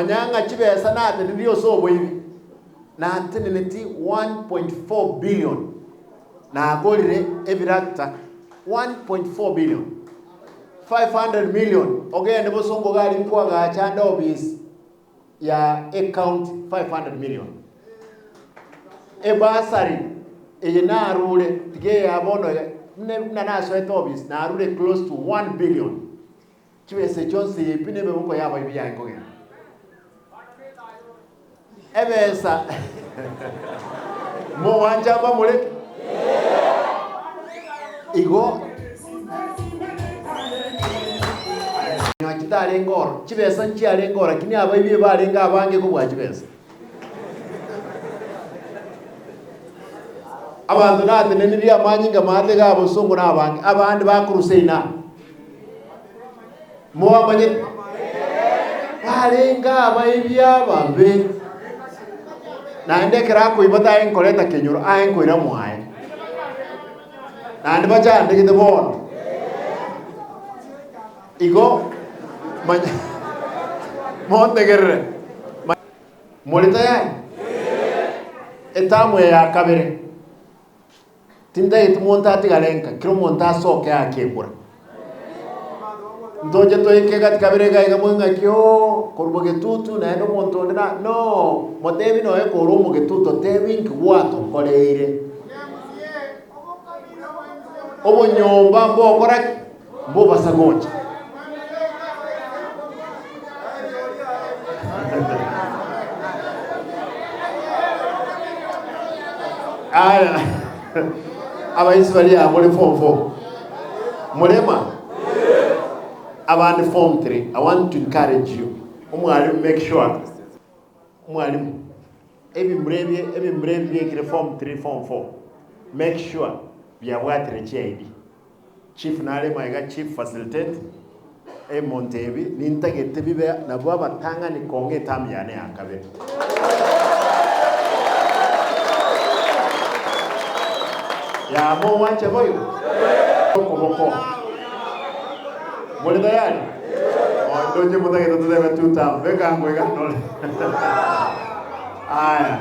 Nyanga chibesa nate ndio sobo hivi na ateneneti 1.4 billion na agolire ebirakta 1.4 billion 500 million ogende bosongo gali kwa gachanda obis ya account 500 million ebasari ejena rule tige yabono na naso etobis na rule close to 1 billion chibese chonse ipine bebuko yaba ibiyango gena ebesa mo wanja ba mule igo nyakitare ngoro chibesa nchiare ngoro kini abayibe barenga abange ko bwa chibesa abantu nate neniri amanyinga mate gabo songo nabange abandi bakuruseina mo amanye barenga abayibe abambe na ndekera ko ibata en koleta kenyoro aen ko ira mwae na ndi bacha ndikite bon igo manya montegere molita ya etamwe ya kabere tinda itumonta tigalenka kiro monta soke akebura ndoje to ikega kabere ga mwenga kyo koruboge tutu na endo montonde na no modevi no eko rumoge tutu tevi ngwato koleire obo nyomba mbo kora mbo basagocha aya abaisraeli amole form mulema about form 3, I want to encourage you. Make sure. Every brave form 3, form 4. Make sure we are what reaching. Chief Nale, my chief facilitate. A Montevi, Ninta get to be there, Nababa Tanga ni Konge Tamiane Akabe. Ya mo wancha boy. Boleh tayari? Oh, ndio mmoja kitu tuwe tuta. Weka ngwe gano. Aya.